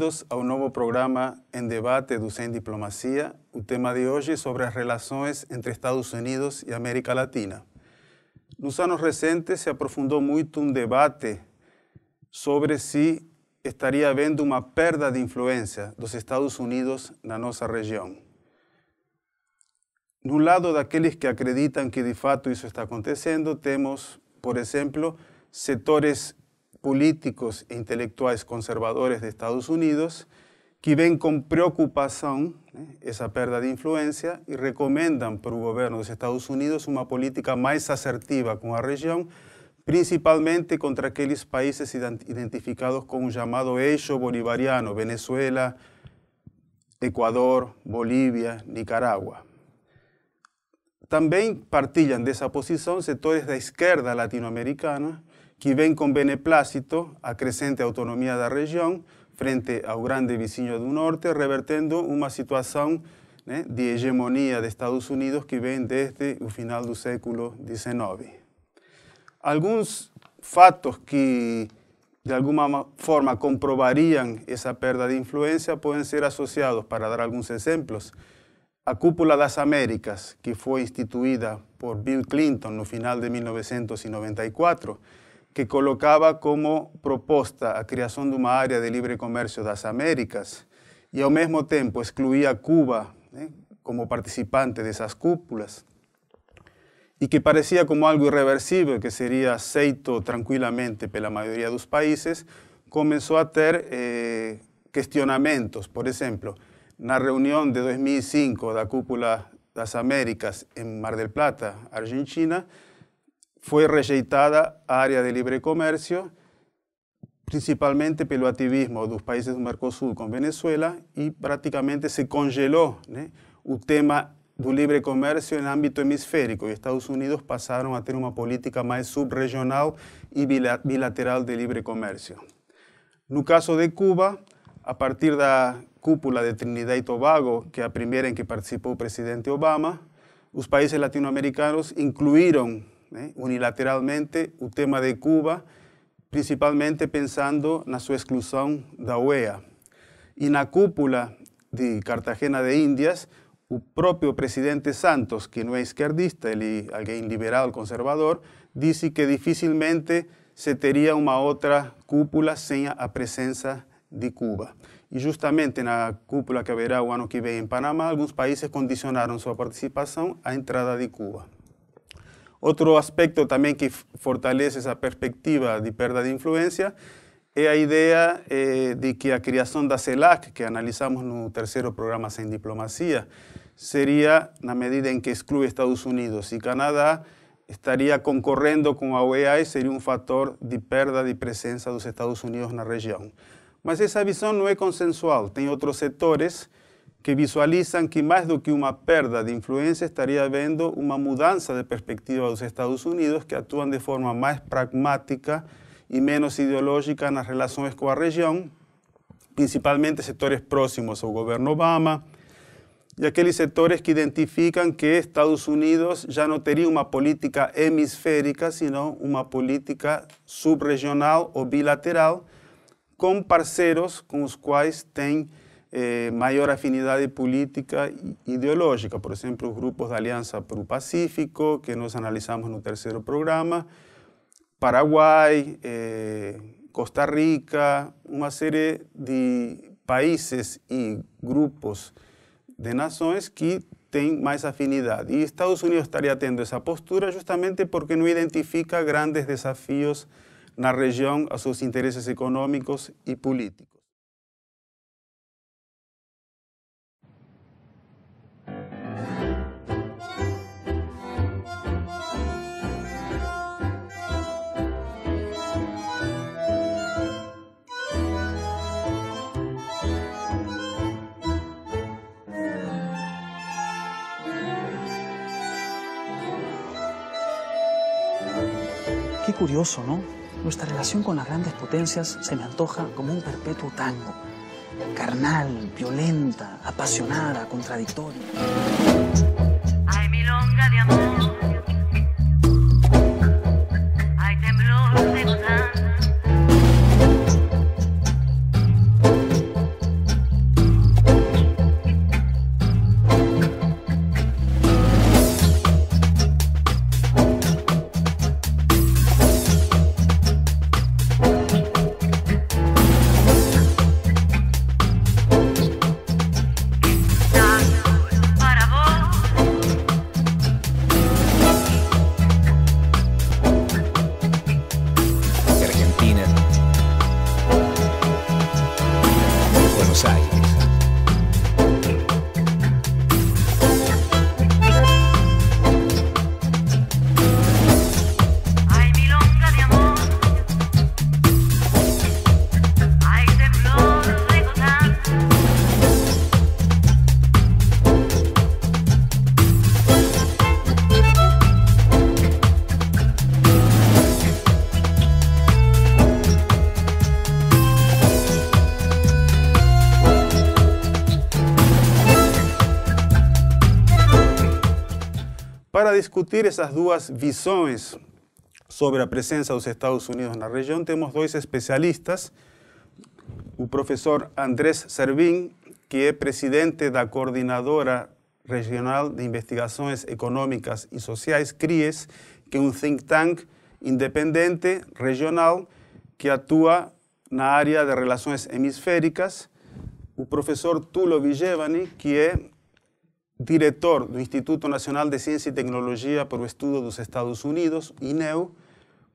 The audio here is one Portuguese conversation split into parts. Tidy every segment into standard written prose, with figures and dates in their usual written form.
bem-vindos ao novo programa em debate do Sem Diplomacia. O tema de hoje é sobre as relações entre Estados Unidos e América Latina. Nos anos recentes se aprofundou muito um debate sobre se estaria havendo uma perda de influência dos Estados Unidos na nossa região. No lado daqueles que acreditam que de fato isso está acontecendo, temos, por exemplo, setores políticos e intelectuais conservadores de Estados Unidos que veem com preocupação essa perda de influência e recomendam para o governo dos Estados Unidos uma política mais assertiva com a região, principalmente contra aqueles países identificados com o chamado eixo bolivariano, Venezuela, Equador, Bolívia, Nicarágua. Também partilham dessa posição setores da esquerda latino-americana que vem com beneplácito a crescente autonomia da região frente ao grande vizinho do norte, revertendo uma situação de hegemonia dos Estados Unidos que vem desde o final do século XIX. Alguns fatos que, de alguma forma, comprovariam essa perda de influência podem ser associados, para dar alguns exemplos, a Cúpula das Américas, que foi instituída por Bill Clinton no final de 1994, que colocava como proposta a criação de uma área de livre comércio das Américas e, ao mesmo tempo, excluía Cuba como participante dessas cúpulas, e que parecia como algo irreversível, que seria aceito tranquilamente pela maioria dos países, começou a ter questionamentos. Por exemplo, na reunião de 2005 da Cúpula das Américas em Mar del Plata, Argentina, foi rejeitada a área de livre comércio, principalmente pelo ativismo dos países do Mercosul com Venezuela, e praticamente se congelou o tema do livre comércio em âmbito hemisférico, e Estados Unidos passaram a ter uma política mais subregional e bilateral de livre comércio. No caso de Cuba, a partir da cúpula de Trinidad e Tobago, que é a primeira em que participou o presidente Obama, os países latino-americanos incluíram unilateralmente o tema de Cuba, principalmente pensando na sua exclusão da OEA. E na cúpula de Cartagena de Índias, o próprio presidente Santos, que não é esquerdista, ele é alguém liberal, conservador, disse que dificilmente se teria uma outra cúpula sem a presença de Cuba. E justamente na cúpula que haverá o ano que vem em Panamá, alguns países condicionaram sua participação à entrada de Cuba. Outro aspecto também que fortalece essa perspectiva de perda de influência é a ideia de que a criação da CELAC, que analisamos no terceiro programa Sem Diplomacia, seria, na medida em que exclui Estados Unidos e Canadá, estaria concorrendo com a OEA e seria um fator de perda de presença dos Estados Unidos na região. Mas essa visão não é consensual. Tem outros setores que visualizam que mais do que uma perda de influência estaria havendo uma mudança de perspectiva dos Estados Unidos, que atuam de forma mais pragmática e menos ideológica nas relações com a região, principalmente setores próximos ao governo Obama, e aqueles setores que identificam que Estados Unidos já não teria uma política hemisférica, senão uma política subregional ou bilateral, com parceiros com os quais tem maior afinidade política e ideológica. Por exemplo, os grupos da Aliança para o Pacífico, que nós analisamos no terceiro programa, Paraguai, Costa Rica, uma série de países e grupos de nações que têm mais afinidade. E Estados Unidos estaria tendo essa postura justamente porque não identifica grandes desafios na região a seus interesses econômicos e políticos. Qué curioso, ¿no? Nuestra relación con las grandes potencias se me antoja como un perpetuo tango. Carnal, violenta, apasionada, contradictoria. Hay milonga de amor, hay temblor de gozar. para discutir esas duas visões sobre a presença dos Estados Unidos na região, temos dois especialistas, o professor Andrés Servín, que é presidente da Coordenadora Regional de Investigações Econômicas e Sociais, CRIES, que é um think tank independente regional que atua na área de relações hemisféricas. O professor Tulo Vigevani, que é diretor do Instituto Nacional de Ciência e Tecnologia para o Estudo dos Estados Unidos, INEU,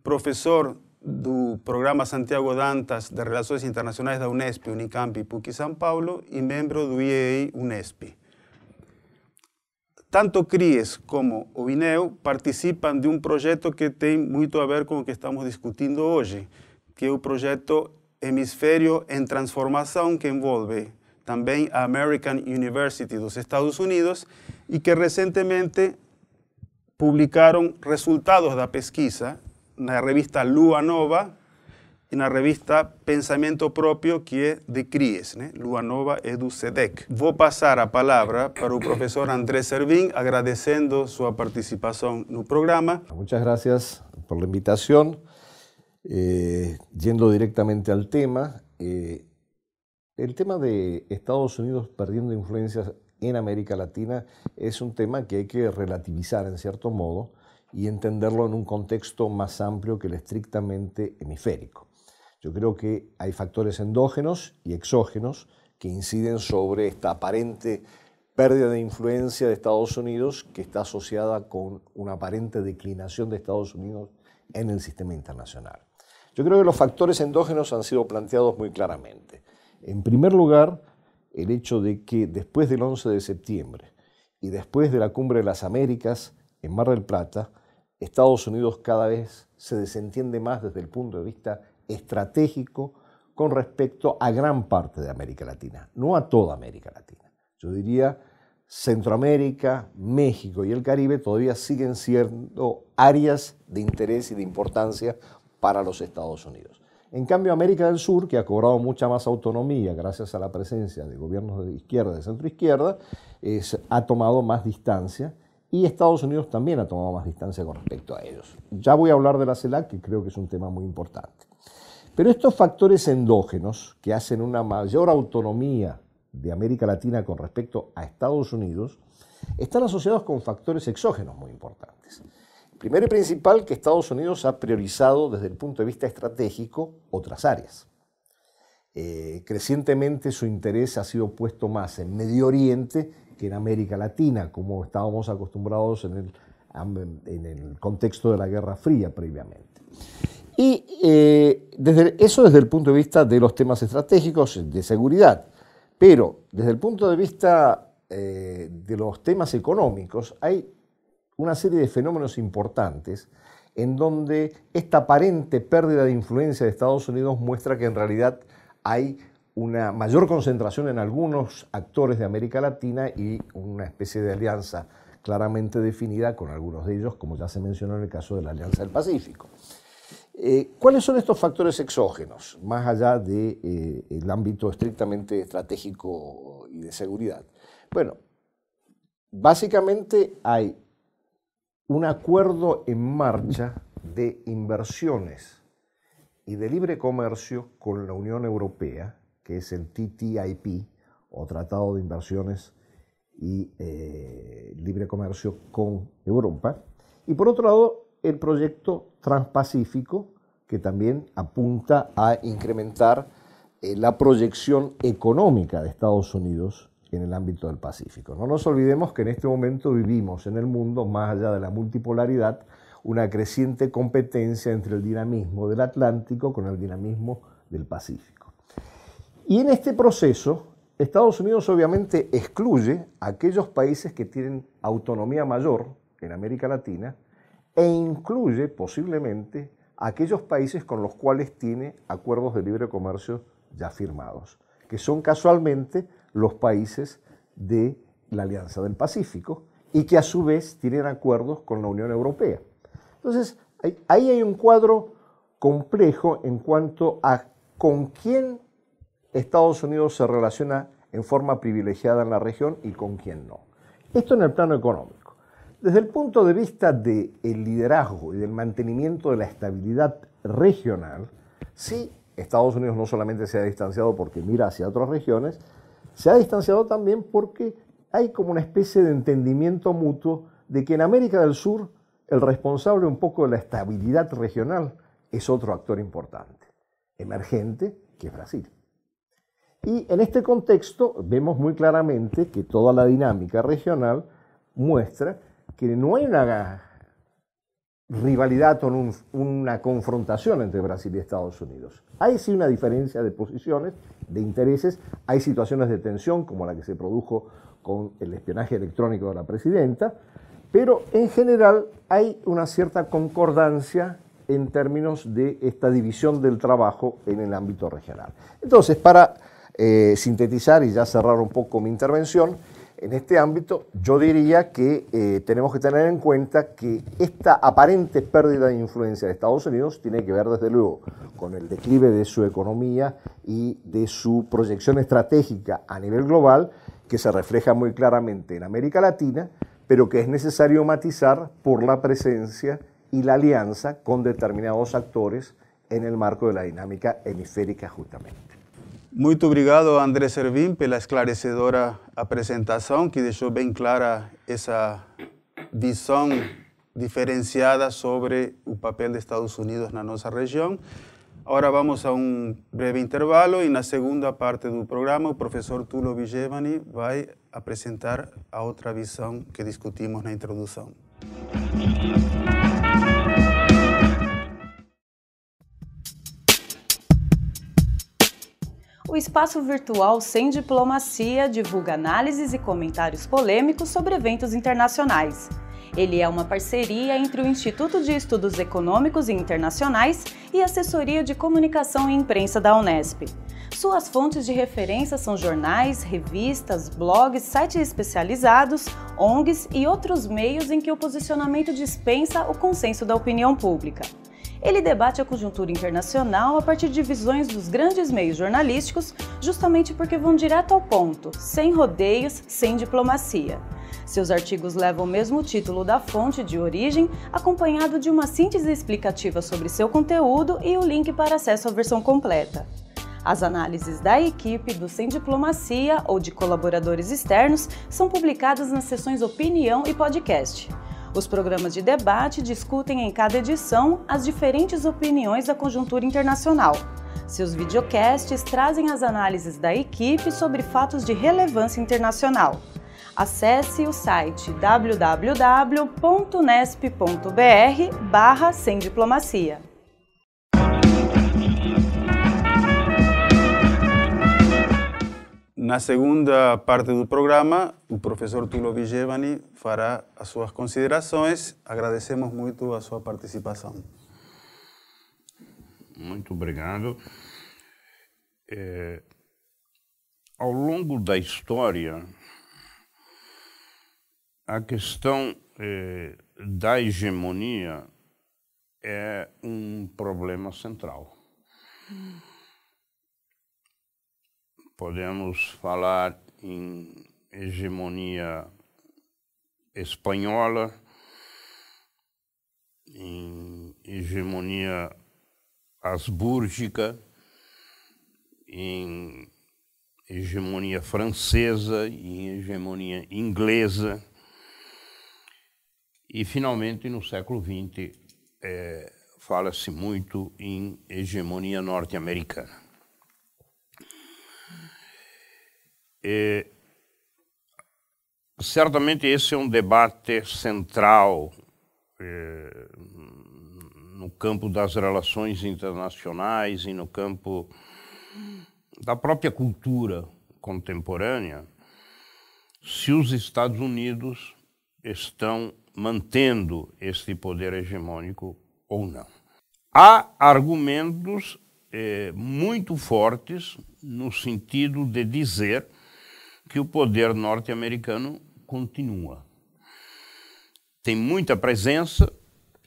professor do Programa Santiago Dantas de Relações Internacionais da Unesp, Unicamp e PUC São Paulo e membro do IEA Unesp. Tanto o CRIES como o INEU participam de um projeto que tem muito a ver com o que estamos discutindo hoje, que é o projeto Hemisfério em Transformação, que envolve também a American University dos Estados Unidos e que recentemente publicaram resultados da pesquisa na revista Lua Nova e na revista Pensamento Próprio, que é de CRIES, né? Lua Nova é do SEDEC. Vou passar a palavra para o professor Andrés Servín, agradecendo sua participação no programa. Muchas gracias por la invitación. Yendo directamente al tema, el tema de Estados Unidos perdiendo influencias en América Latina es un tema que hay que relativizar en cierto modo y entenderlo en un contexto más amplio que el estrictamente hemisférico. Yo creo que hay factores endógenos y exógenos que inciden sobre esta aparente pérdida de influencia de Estados Unidos que está asociada con una aparente declinación de Estados Unidos en el sistema internacional. Yo creo que los factores endógenos han sido planteados muy claramente. En primer lugar, el hecho de que después del 11 de septiembre y después de la Cumbre de las Américas en Mar del Plata, Estados Unidos cada vez se desentiende más desde el punto de vista estratégico con respecto a gran parte de América Latina, no a toda América Latina. Yo diría Centroamérica, México y el Caribe todavía siguen siendo áreas de interés y de importancia para los Estados Unidos. En cambio, América del Sur, que ha cobrado mucha más autonomía gracias a la presencia de gobiernos de izquierda y de centroizquierda, ha tomado más distancia y Estados Unidos también ha tomado más distancia con respecto a ellos. Ya voy a hablar de la CELAC, que creo que es un tema muy importante. Pero estos factores endógenos que hacen una mayor autonomía de América Latina con respecto a Estados Unidos están asociados con factores exógenos muy importantes. Primero y principal, que Estados Unidos ha priorizado desde el punto de vista estratégico otras áreas. Crecientemente su interés ha sido puesto más en Medio Oriente que en América Latina, como estábamos acostumbrados en el contexto de la Guerra Fría previamente. Y desde el punto de vista de los temas estratégicos de seguridad. Pero desde el punto de vista de los temas económicos hay una serie de fenómenos importantes en donde esta aparente pérdida de influencia de Estados Unidos muestra que en realidad hay una mayor concentración en algunos actores de América Latina y una especie de alianza claramente definida con algunos de ellos, como ya se mencionó en el caso de la Alianza del Pacífico. ¿Cuáles son estos factores exógenos, más allá del ámbito estrictamente estratégico y de seguridad? Bueno, básicamente hay un acuerdo en marcha de inversiones y de libre comercio con la Unión Europea, que es el TTIP, o Tratado de Inversiones y Libre Comercio con Europa. Y por otro lado, el proyecto Transpacífico, que también apunta a incrementar la proyección económica de Estados Unidos en el ámbito del Pacífico. No nos olvidemos que en este momento vivimos en el mundo, más allá de la multipolaridad, una creciente competencia entre el dinamismo del Atlántico con el dinamismo del Pacífico. Y en este proceso, Estados Unidos obviamente excluye a aquellos países que tienen autonomía mayor en América Latina e incluye posiblemente a aquellos países con los cuales tiene acuerdos de libre comercio ya firmados, que son casualmente los países de la Alianza del Pacífico y que a su vez tienen acuerdos con la Unión Europea. Entonces, ahí hay un cuadro complejo en cuanto a con quién Estados Unidos se relaciona en forma privilegiada en la región y con quién no. Esto en el plano económico. Desde el punto de vista del liderazgo y del mantenimiento de la estabilidad regional, sí, Estados Unidos no solamente se ha distanciado porque mira hacia otras regiones, se ha distanciado también porque hay como una especie de entendimiento mutuo de que en América del Sur el responsable un poco de la estabilidad regional es otro actor importante, emergente, que es Brasil. Y en este contexto vemos muy claramente que toda la dinámica regional muestra que no hay una rivalidad o una confrontación entre Brasil y Estados Unidos. Hay sí una diferencia de posiciones, de intereses, hay situaciones de tensión como la que se produjo con el espionaje electrónico de la presidenta, pero en general hay una cierta concordancia en términos de esta división del trabajo en el ámbito regional. Entonces, para sintetizar y ya cerrar un poco mi intervención, en este ámbito yo diría que tenemos que tener en cuenta que esta aparente pérdida de influencia de Estados Unidos tiene que ver desde luego con el declive de su economía y de su proyección estratégica a nivel global, que se refleja muy claramente en América Latina, pero que es necesario matizar por la presencia y la alianza con determinados actores en el marco de la dinámica hemisférica justamente. Muito obrigado, André Servin, pela esclarecedora apresentação, que deixou bem clara essa visão diferenciada sobre o papel dos Estados Unidos na nossa região. Agora vamos a um breve intervalo e na segunda parte do programa o professor Tulo Vigevani vai apresentar a outra visão que discutimos na introdução. O espaço virtual Sem Diplomacia divulga análises e comentários polêmicos sobre eventos internacionais. Ele é uma parceria entre o Instituto de Estudos Econômicos e Internacionais e a Assessoria de Comunicação e Imprensa da Unesp. Suas fontes de referência são jornais, revistas, blogs, sites especializados, ONGs e outros meios em que o posicionamento dispensa o consenso da opinião pública. Ele debate a conjuntura internacional a partir de visões dos grandes meios jornalísticos, justamente porque vão direto ao ponto, sem rodeios, sem diplomacia. Seus artigos levam o mesmo título da fonte de origem, acompanhado de uma síntese explicativa sobre seu conteúdo e o link para acesso à versão completa. As análises da equipe do Sem Diplomacia ou de colaboradores externos são publicadas nas seções Opinião e Podcast. Os programas de debate discutem em cada edição as diferentes opiniões da conjuntura internacional. Seus videocasts trazem as análises da equipe sobre fatos de relevância internacional. Acesse o site www.unesp.br/semdiplomacia. Na segunda parte do programa, o professor Tulo Vigevani fará as suas considerações. Agradecemos muito a sua participação. Muito obrigado. Ao longo da história, a questão da hegemonia é um problema central. Podemos falar em hegemonia espanhola, em hegemonia habsbúrgica, em hegemonia francesa, em hegemonia inglesa. E, finalmente, no século XX, fala-se muito em hegemonia norte-americana. Certamente esse é um debate central no campo das relações internacionais e no campo da própria cultura contemporânea, se os Estados Unidos estão mantendo este poder hegemônico ou não. Há argumentos muito fortes no sentido de dizer que o poder norte-americano continua. Tem muita presença,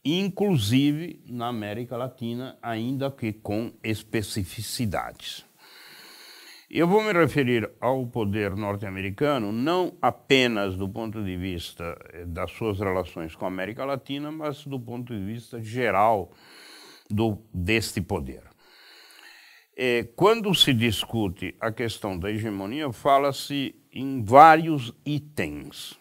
inclusive na América Latina, ainda que com especificidades. Eu vou me referir ao poder norte-americano não apenas do ponto de vista das suas relações com a América Latina, mas do ponto de vista geral deste poder. Quando se discute a questão da hegemonia, fala-se em vários itens.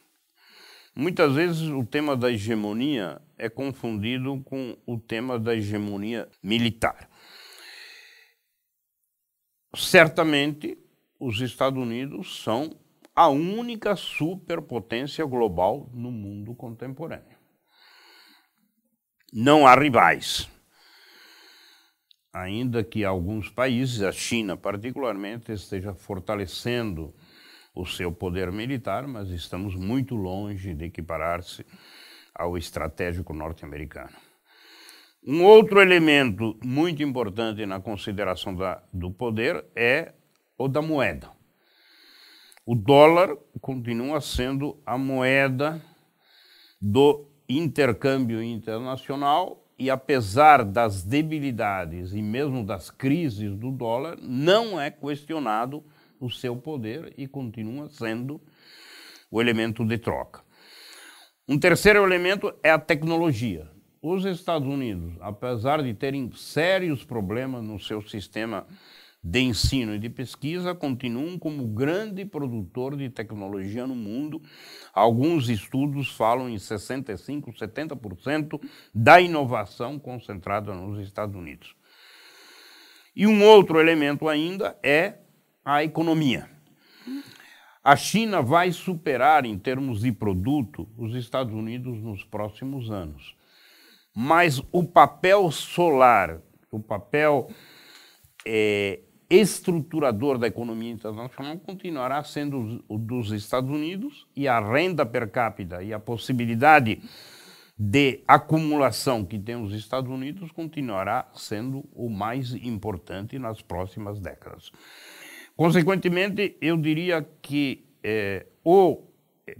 Muitas vezes o tema da hegemonia é confundido com o tema da hegemonia militar. Certamente, os Estados Unidos são a única superpotência global no mundo contemporâneo. Não há rivais. Ainda que alguns países, a China particularmente, esteja fortalecendo o seu poder militar, mas estamos muito longe de equiparar-se ao estratégico norte-americano. Um outro elemento muito importante na consideração do poder é o da moeda. O dólar continua sendo a moeda do intercâmbio internacional e, apesar das debilidades e mesmo das crises do dólar, não é questionado o seu poder e continua sendo o elemento de troca. Um terceiro elemento é a tecnologia. Os Estados Unidos, apesar de terem sérios problemas no seu sistema de ensino e de pesquisa, continuam como grande produtor de tecnologia no mundo. Alguns estudos falam em 65%, 70% da inovação concentrada nos Estados Unidos. E um outro elemento ainda é a economia. A China vai superar, em termos de produto, os Estados Unidos nos próximos anos. Mas o papel solar, o papel estruturador da economia internacional continuará sendo o dos Estados Unidos, e a renda per capita e a possibilidade de acumulação que tem os Estados Unidos continuará sendo o mais importante nas próximas décadas. Consequentemente, eu diria que o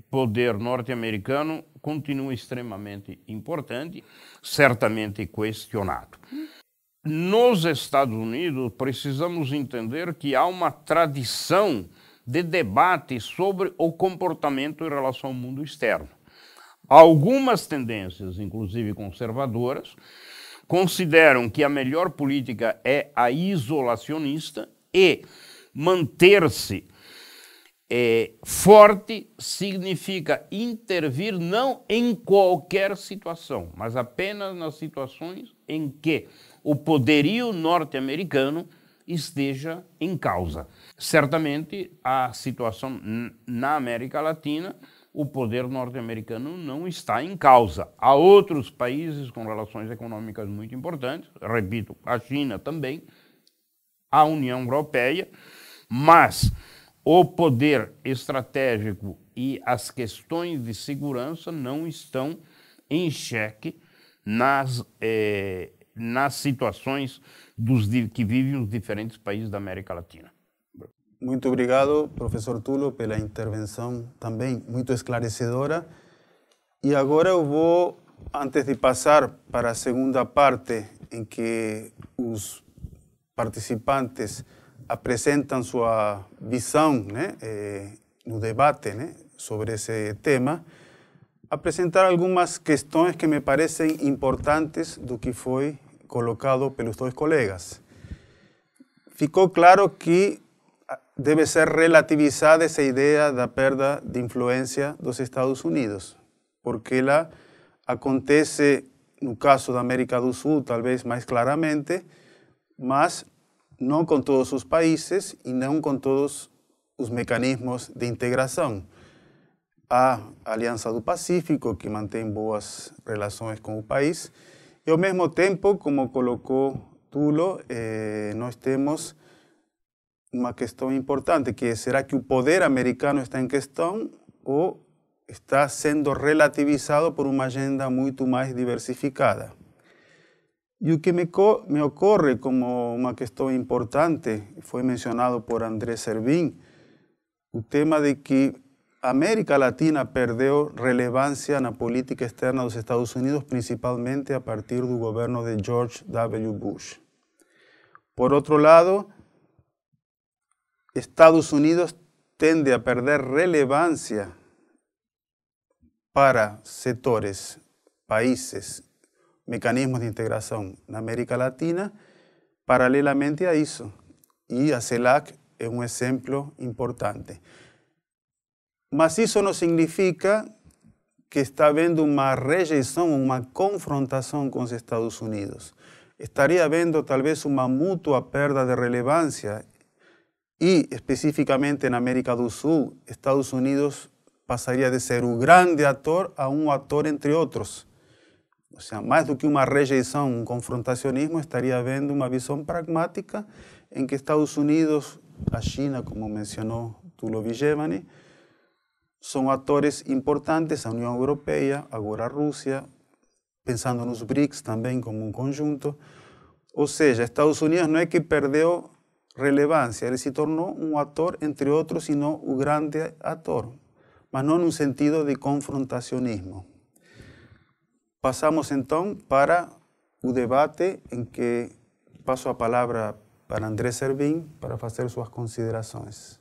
poder norte-americano continua extremamente importante, certamente questionado. Nos Estados Unidos, precisamos entender que há uma tradição de debate sobre o comportamento em relação ao mundo externo. Algumas tendências, inclusive conservadoras, consideram que a melhor política é a isolacionista e manter-se forte significa intervir não em qualquer situação, mas apenas nas situações em que o poderio norte-americano esteja em causa. Certamente, a situação na América Latina, o poder norte-americano não está em causa. Há outros países com relações econômicas muito importantes, repito, a China também, a União Europeia, mas o poder estratégico e as questões de segurança não estão em xeque nas situações que vivem os diferentes países da América Latina. Muito obrigado, professor Tulo, pela intervenção também muito esclarecedora. E agora eu vou, antes de passar para a segunda parte, em que os participantes apresentam sua visão, no debate, sobre esse tema, apresentar algumas questões que me parecem importantes do que foi colocado pelos dois colegas. Ficou claro que deve ser relativizada essa ideia da perda de influência dos Estados Unidos, porque ela acontece, no caso da América do Sul, talvez mais claramente, mas não com todos os países e não com todos os mecanismos de integração. Há a Aliança do Pacífico, que mantém boas relações com o país, e ao mesmo tempo, como colocou Tulo, nós temos uma questão importante, que é: será que o poder americano está em questão ou está sendo relativizado por uma agenda muito mais diversificada? E o que me ocorre como uma questão importante, foi mencionado por André Servín, o tema de que a América Latina perdeu relevância na política externa dos Estados Unidos, principalmente a partir do governo de George W. Bush. Por outro lado, Estados Unidos tiende a perder relevancia para sectores, países, mecanismos de integración en América Latina, paralelamente a eso. Y a CELAC es un ejemplo importante. Mas eso no significa que está habiendo una rejeição, una confrontación con los Estados Unidos. Estaría habiendo tal vez una mutua perda de relevancia y específicamente en América do Sul, Estados Unidos pasaría de ser un grande actor a un actor entre otros. O sea, más do que una rejeição, un confrontacionismo, estaría habiendo una visión pragmática en que Estados Unidos, a China, como mencionó Tulo Vigevani, son actores importantes, a Unión Europea, agora Rusia, pensando nos BRICS también como un conjunto. O sea, Estados Unidos no es que perdió relevancia, él se tornó un actor entre otros, sino un grande actor, mas no en un sentido de confrontacionismo. Pasamos entonces para el debate en que paso a palabra para Andrés Servín para hacer sus consideraciones.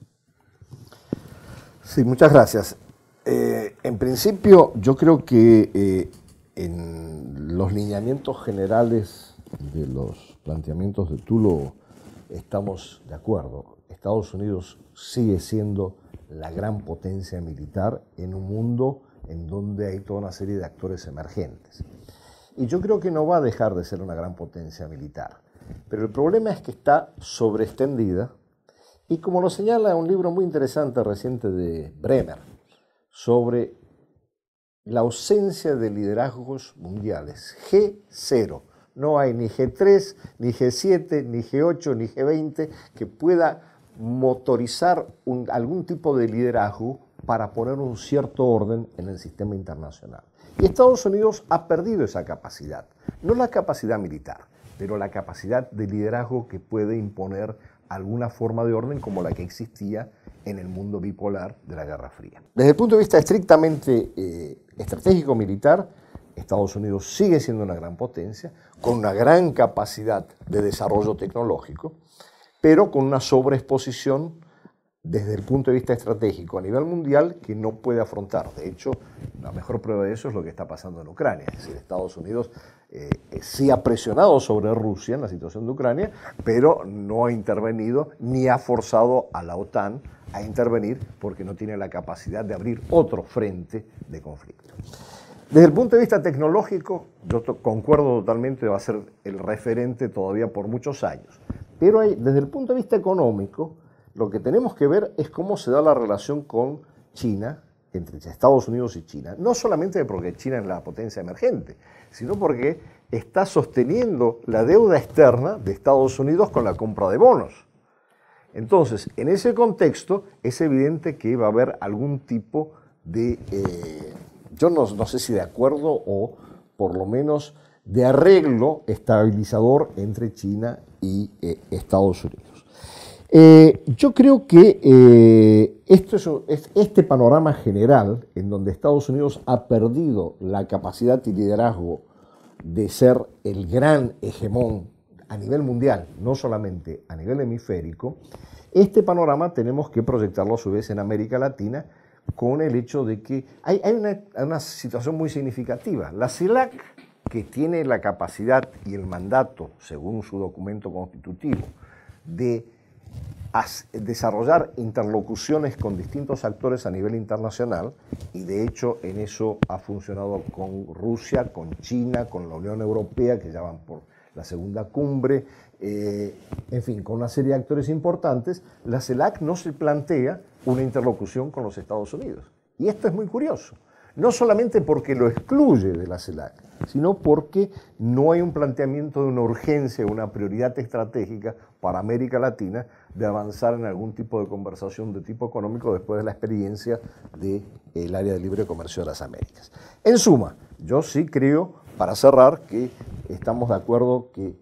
Sí, muchas gracias. En principio, yo creo que en los lineamientos generales de los planteamientos de Tulo estamos de acuerdo. Estados Unidos sigue siendo la gran potencia militar en un mundo en donde hay toda una serie de actores emergentes. Y yo creo que no va a dejar de ser una gran potencia militar. Pero el problema es que está sobreextendida y, como lo señala un libro muy interesante reciente de Bremer sobre la ausencia de liderazgos mundiales, G0. No hay ni G3, ni G7, ni G8, ni G20 que pueda motorizar algún tipo de liderazgo para poner un cierto orden en el sistema internacional. Y Estados Unidos ha perdido esa capacidad, no la capacidad militar, pero la capacidad de liderazgo que puede imponer alguna forma de orden como la que existía en el mundo bipolar de la Guerra Fría. Desde el punto de vista estrictamente estratégico-militar, Estados Unidos sigue siendo una gran potencia, con una gran capacidad de desarrollo tecnológico, pero con una sobreexposición desde el punto de vista estratégico a nivel mundial que no puede afrontar. De hecho, la mejor prueba de eso es lo que está pasando en Ucrania. Es decir, Estados Unidos sí ha presionado sobre Rusia en la situación de Ucrania, pero no ha intervenido ni ha forzado a la OTAN a intervenir porque no tiene la capacidad de abrir otro frente de conflicto. Desde el punto de vista tecnológico, yo concuerdo totalmente, va a ser el referente todavía por muchos años. Pero desde el punto de vista económico, lo que tenemos que ver es cómo se da la relación con China, entre Estados Unidos y China. No solamente porque China es la potencia emergente, sino porque está sosteniendo la deuda externa de Estados Unidos con la compra de bonos. Entonces, en ese contexto, es evidente que va a haber algún tipo de, yo no sé si de acuerdo o por lo menos de arreglo estabilizador entre China y Estados Unidos. Yo creo que este panorama general, en donde Estados Unidos ha perdido la capacidad y liderazgo de ser el gran hegemón a nivel mundial, no solamente a nivel hemisférico, este panorama tenemos que proyectarlo a su vez en América Latina con el hecho de que hay una situación muy significativa. La CELAC, que tiene la capacidad y el mandato, según su documento constitutivo, de desarrollar interlocuciones con distintos actores a nivel internacional, y de hecho en eso ha funcionado con Rusia, con China, con la Unión Europea, que ya van por la segunda cumbre, en fin, con una serie de actores importantes. La CELAC no se plantea una interlocución con los Estados Unidos. Y esto es muy curioso, no solamente porque lo excluye de la CELAC, sino porque no hay un planteamiento de una urgencia, una prioridad estratégica para América Latina de avanzar en algún tipo de conversación de tipo económico después de la experiencia del área de libre comercio de las Américas. En suma, yo sí creo, para cerrar, que estamos de acuerdo que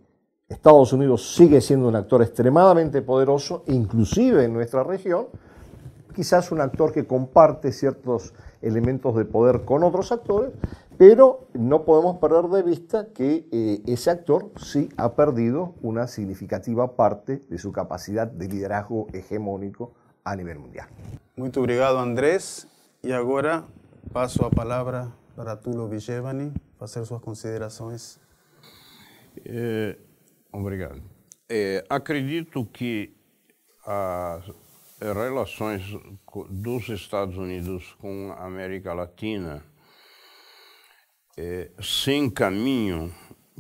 Estados Unidos sigue siendo un actor extremadamente poderoso, inclusive en nuestra región, quizás un actor que comparte ciertos elementos de poder con otros actores, Pero no podemos perder de vista que ese actor sí ha perdido una significativa parte de su capacidad de liderazgo hegemónico a nivel mundial. Muito obrigado, Andrés. E agora passo a palavra para Tulo Vigevani fazer suas considerações. Obrigado. Acredito que as relações dos Estados Unidos com a América Latina se encaminham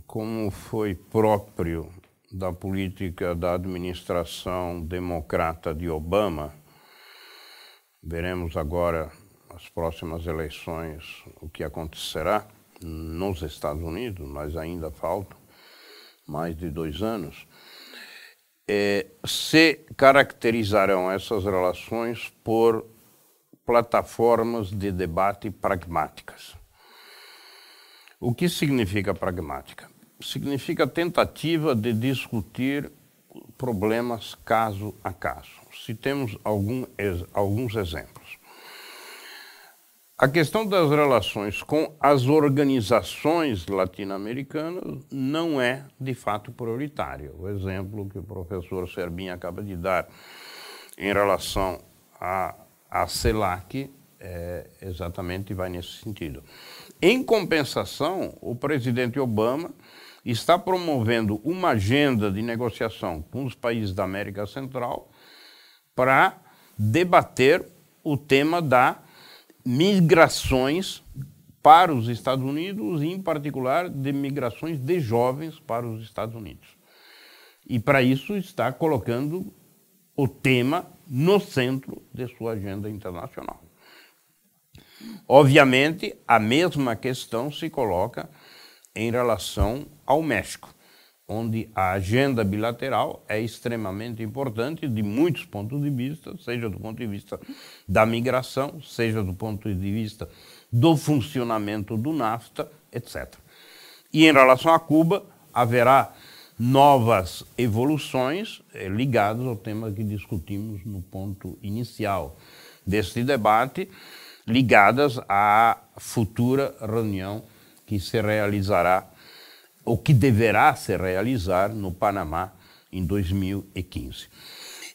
como foi próprio da política da administração democrata de Obama. Veremos agora nas próximas eleições o que acontecerá nos Estados Unidos, mas ainda faltam mais de 2 anos. Se caracterizarão essas relações por plataformas de debate pragmáticas. O que significa pragmática? Significa tentativa de discutir problemas caso a caso. Citemos alguns exemplos. A questão das relações com as organizações latino-americanas não é, de fato, prioritária. O exemplo que o professor Serbin acaba de dar em relação à CELAC exatamente vai nesse sentido. Em compensação, o presidente Obama está promovendo uma agenda de negociação com os países da América Central para debater o tema das migrações para os Estados Unidos e, em particular, de migrações de jovens para os Estados Unidos. E, para isso, está colocando o tema no centro de sua agenda internacional. Obviamente, a mesma questão se coloca em relação ao México, onde a agenda bilateral é extremamente importante de muitos pontos de vista, seja do ponto de vista da migração, seja do ponto de vista do funcionamento do NAFTA, etc. E em relação a Cuba, haverá novas evoluções ligadas ao tema que discutimos no ponto inicial deste debate, ligadas à futura reunião que se realizará, ou que deverá se realizar no Panamá em 2015.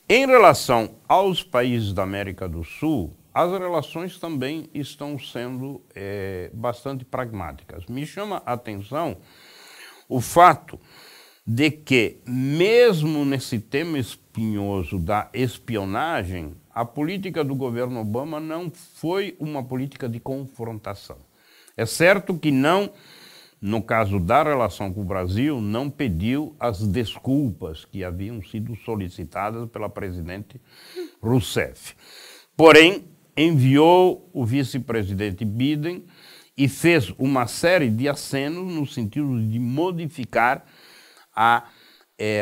Em relação aos países da América do Sul, as relações também estão sendo bastante pragmáticas. Me chama a atenção o fato de que, mesmo nesse tema espinhoso da espionagem, a política do governo Obama não foi uma política de confrontação. É certo que não, no caso da relação com o Brasil, não pediu as desculpas que haviam sido solicitadas pela presidente Rousseff. Porém, enviou o vice-presidente Biden e fez uma série de acenos no sentido de modificar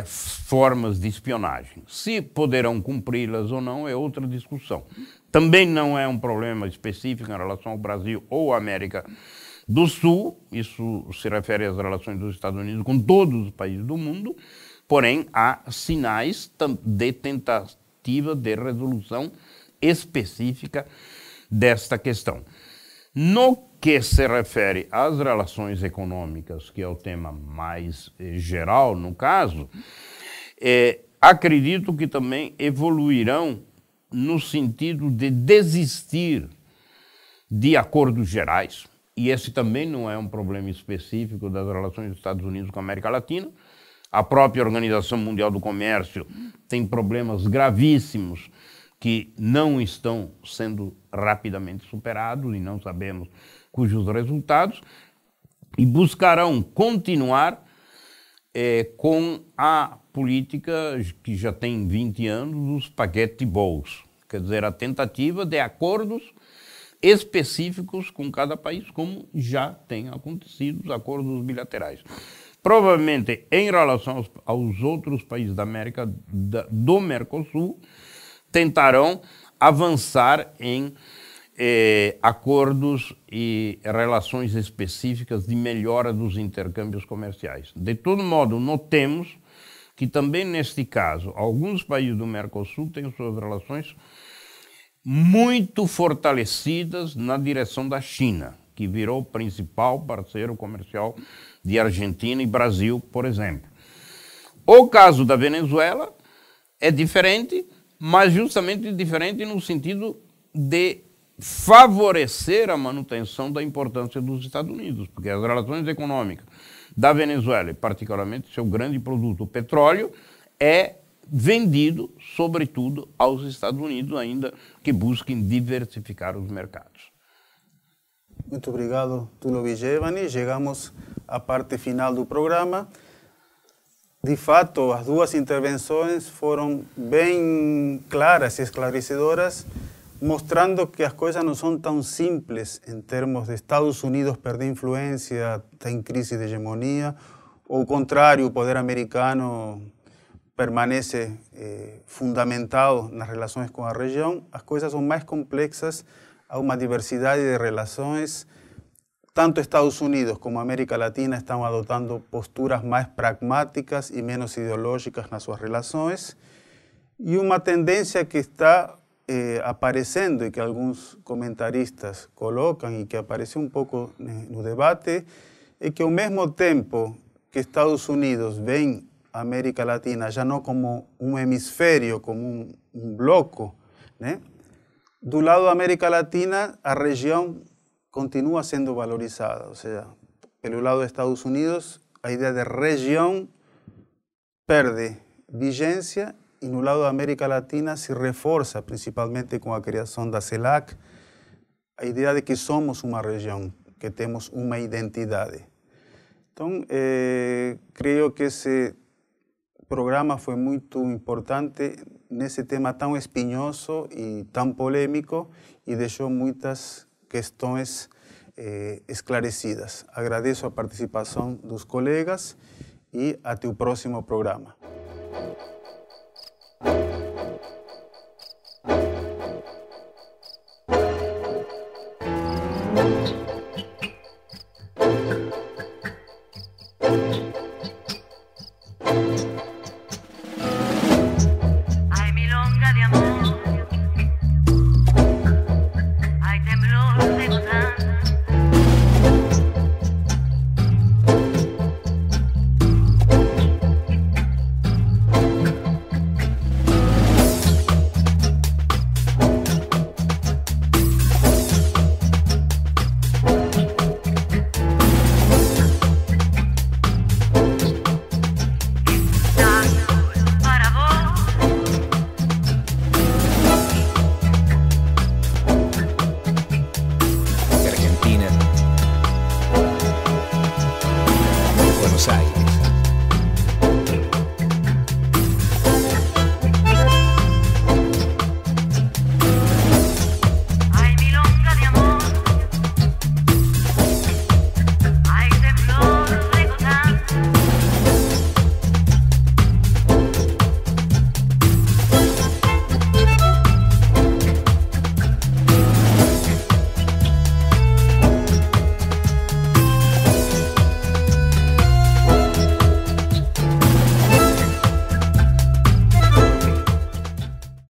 formas de espionagem. Se poderão cumpri-las ou não é outra discussão. Também não é um problema específico em relação ao Brasil ou à América do Sul, isso se refere às relações dos Estados Unidos com todos os países do mundo, porém há sinais de tentativa de resolução específica desta questão. No que se refere às relações econômicas, que é o tema mais geral no caso, acredito que também evoluirão no sentido de desistir de acordos gerais, e esse também não é um problema específico das relações dos Estados Unidos com a América Latina. A própria Organização Mundial do Comércio tem problemas gravíssimos que não estão sendo rapidamente superados e não sabemos cujos resultados, e buscarão continuar com a política que já tem 20 anos, os spaghetti balls, quer dizer, a tentativa de acordos específicos com cada país, como já tem acontecido os acordos bilaterais. Provavelmente, em relação aos outros países da América do Mercosul, tentarão avançar em acordos e relações específicas de melhora dos intercâmbios comerciais. De todo modo, notemos que também neste caso, alguns países do Mercosul têm suas relações muito fortalecidas na direção da China. que virou o principal parceiro comercial de Argentina e Brasil, por exemplo. O caso da Venezuela é diferente, mas justamente diferente no sentido de favorecer a manutenção da importância dos Estados Unidos, porque as relações econômicas da Venezuela, e particularmente seu grande produto, o petróleo, é vendido, sobretudo, aos Estados Unidos, ainda que busquem diversificar os mercados. Muito obrigado, Tulio Vigevani. Chegamos à parte final do programa. De fato, as duas intervenções foram bem claras e esclarecedoras, mostrando que as coisas não são tão simples em termos de Estados Unidos perder influência, está em crise de hegemonia, ou o contrário, o poder americano permanece fundamentado nas relações com a região. As coisas são mais complexas, há uma diversidade de relações. Tanto Estados Unidos como América Latina estão adotando posturas mais pragmáticas e menos ideológicas nas suas relações. E uma tendência que está aparecendo e que alguns comentaristas colocam e que apareceu um pouco no debate é que ao mesmo tempo que Estados Unidos vê a América Latina já não como um hemisfério, como um bloco, né? Do lado da América Latina, a região continua sendo valorizada, ou seja, pelo lado dos Estados Unidos, a ideia de região perde vigência e no lado da América Latina se reforça, principalmente com a criação da CELAC, a ideia de que somos uma região, que temos uma identidade. Então, creio que esse programa foi muito importante nesse tema tão espinhoso e tão polêmico e deixou muitas questões esclarecidas. Agradeço a participação dos colegas e até o próximo programa.